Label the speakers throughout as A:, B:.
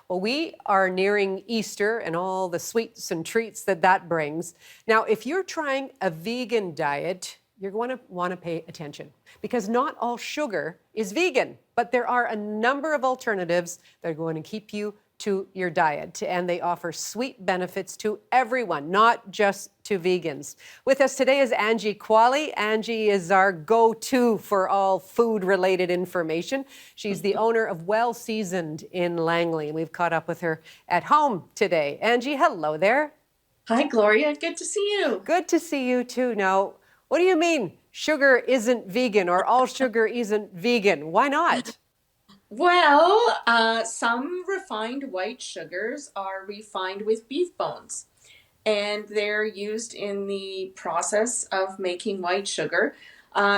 A: Well, we are nearing Easter and all the sweets and treats that brings. Now, if you're trying a vegan diet, you're going to want to pay attention because not all sugar is vegan, but there are a number of alternatives that are going to keep you to your diet, and they offer sweet benefits to everyone, not just to vegans. With us today is Angie Quaale. Angie is our go-to for all food-related information. She's the owner of Well Seasoned in Langley, and we've caught up with her at home today. Angie, hello there.
B: Hi, Gloria. Good to see you.
A: Good to see you too. Now, what do you mean sugar isn't vegan or all sugar isn't vegan? Why not?
B: Well, some refined white sugars are refined with beef bones, and they're used in the process of making white sugar.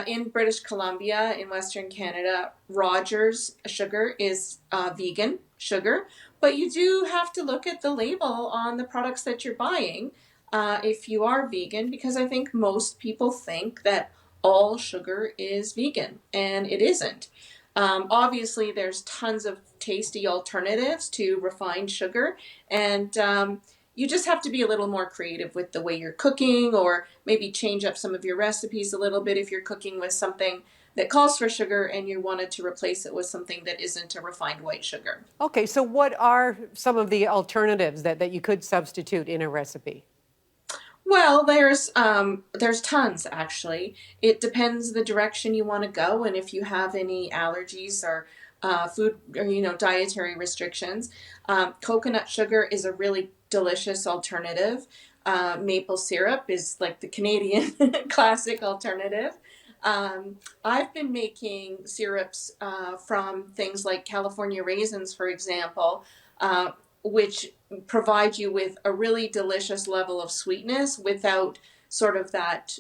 B: In British Columbia, in Western Canada, Rogers sugar is vegan sugar, but you do have to look at the label on the products that you're buying if you are vegan, because I think most people think that all sugar is vegan, and it isn't. Obviously, there's tons of tasty alternatives to refined sugar, and you just have to be a little more creative with the way you're cooking, or maybe change up some of your recipes a little bit if you're cooking with something that calls for sugar and you wanted to replace it with something that isn't a refined white sugar.
A: Okay, so what are some of the alternatives that you could substitute in a recipe?
B: Well, there's tons actually. It depends the direction you want to go, and if you have any allergies or food or dietary restrictions. Coconut sugar is a really delicious alternative. Maple syrup is like the Canadian classic alternative. I've been making syrups from things like California raisins, for example, which provide you with a really delicious level of sweetness without sort of that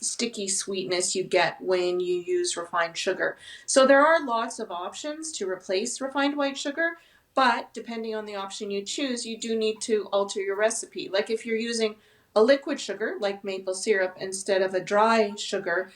B: sticky sweetness you get when you use refined sugar. So there are lots of options to replace refined white sugar, but depending on the option you choose, you do need to alter your recipe. Like if you're using a liquid sugar like maple syrup instead of a dry sugar,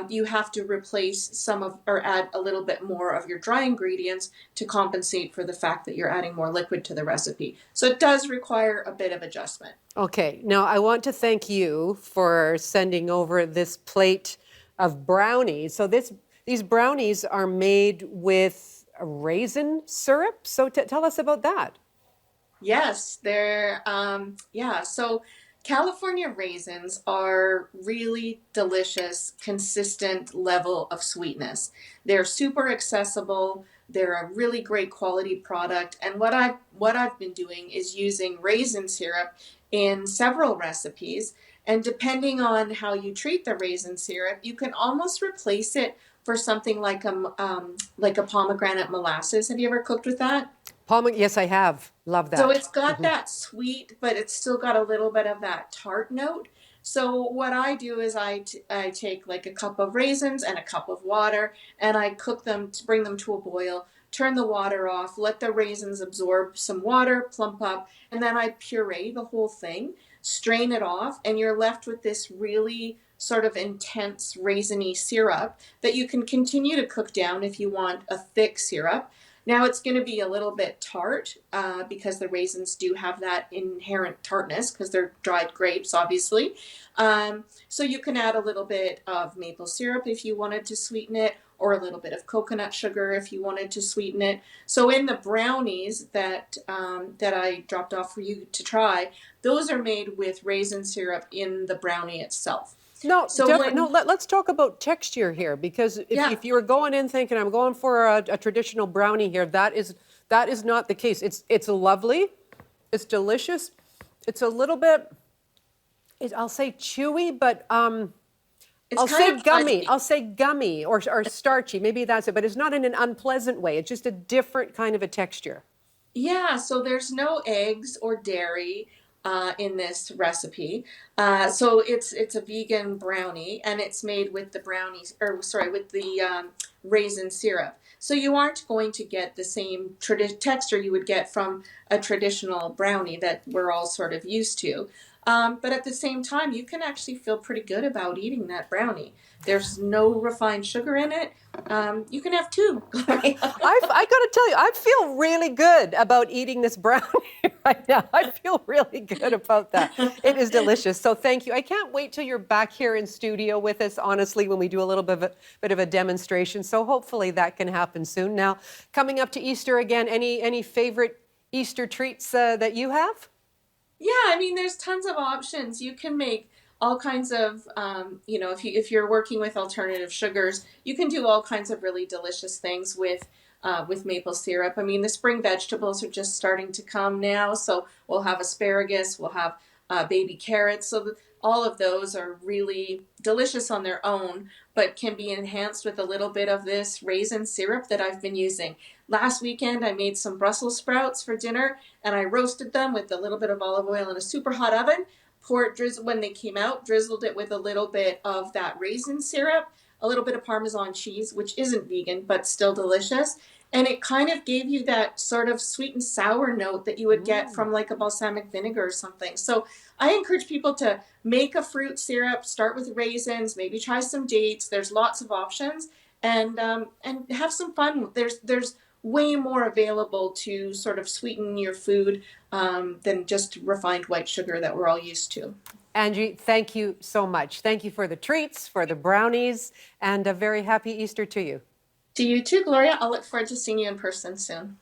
B: you have to replace some of or add a little bit more of your dry ingredients to compensate for the fact that you're adding more liquid to the recipe. So it does require a bit of adjustment.
A: Okay, now I want to thank you for sending over this plate of brownies. So these brownies are made with raisin syrup. So tell us about that.
B: Yes, yeah. So California raisins are really delicious, consistent level of sweetness. They're super accessible. They're a really great quality product. And what I've been doing is using raisin syrup in several recipes. And depending on how you treat the raisin syrup, you can almost replace it for something like a pomegranate molasses. Have you ever cooked with that?
A: Yes, I have. Love
B: So
A: that.
B: it's got that sweet, but it's still got a little bit of that tart note. So what I do is I take like a cup of raisins and a cup of water, and I cook them to bring them to a boil, turn the water off, let the raisins absorb some water, plump up, and then I puree the whole thing, strain it off, and you're left with this really sort of intense raisiny syrup that you can continue to cook down if you want a thick syrup. Now it's going to be a little bit tart because the raisins do have that inherent tartness because they're dried grapes, obviously. So you can add a little bit of maple syrup if you wanted to sweeten it, or a little bit of coconut sugar if you wanted to sweeten it. So in the brownies that I dropped off for you to try, those are made with raisin syrup in the brownie itself.
A: No,
B: So
A: no.
B: when
A: Let's talk about texture here, because
B: yeah.
A: if you're going in thinking I'm going for a traditional brownie here, that is not the case. It's lovely, it's delicious, it's a little bit, I'll say chewy, but
B: It's
A: I'll
B: kind
A: say
B: of
A: gummy.
B: fudgy.
A: I'll say gummy or starchy. Maybe that's it, but it's not in an unpleasant way. It's just a different kind of a texture.
B: Yeah, so there's no eggs or dairy in this recipe. So it's a vegan brownie, and it's made with the brownies, or sorry, with the raisin syrup. So you aren't going to get the same texture you would get from a traditional brownie that we're all sort of used to. But at the same time, you can actually feel pretty good about eating that brownie. There's no refined sugar in it. You can have two, Gloria.
A: I got to tell you, I feel really good about eating this brownie right now. I feel really good about that. It is delicious. So thank you. I can't wait till you're back here in studio with us, honestly, when we do a little bit of a demonstration. So hopefully that can happen soon. Now, coming up to Easter again, any favorite Easter treats that you have?
B: Yeah, I mean, there's tons of options. You can make all kinds of, if you're working with alternative sugars, you can do all kinds of really delicious things with maple syrup. I mean, the spring vegetables are just starting to come now, so we'll have asparagus, we'll have baby carrots. So all of those are really delicious on their own, but can be enhanced with a little bit of this raisin syrup that I've been using. Last weekend, I made some Brussels sprouts for dinner, and I roasted them with a little bit of olive oil in a super hot oven. When they came out, drizzled it with a little bit of that raisin syrup, a little bit of Parmesan cheese, which isn't vegan but still delicious. And it kind of gave you that sort of sweet and sour note that you would get from like a balsamic vinegar or something. So I encourage people to make a fruit syrup, start with raisins, maybe try some dates. There's lots of options, and have some fun. There's way more available to sort of sweeten your food than just refined white sugar that we're all used to.
A: Angie, thank you so much. Thank you for the treats, for the brownies, and a very happy Easter to you.
B: To you too, Gloria. I'll look forward to seeing you in person soon.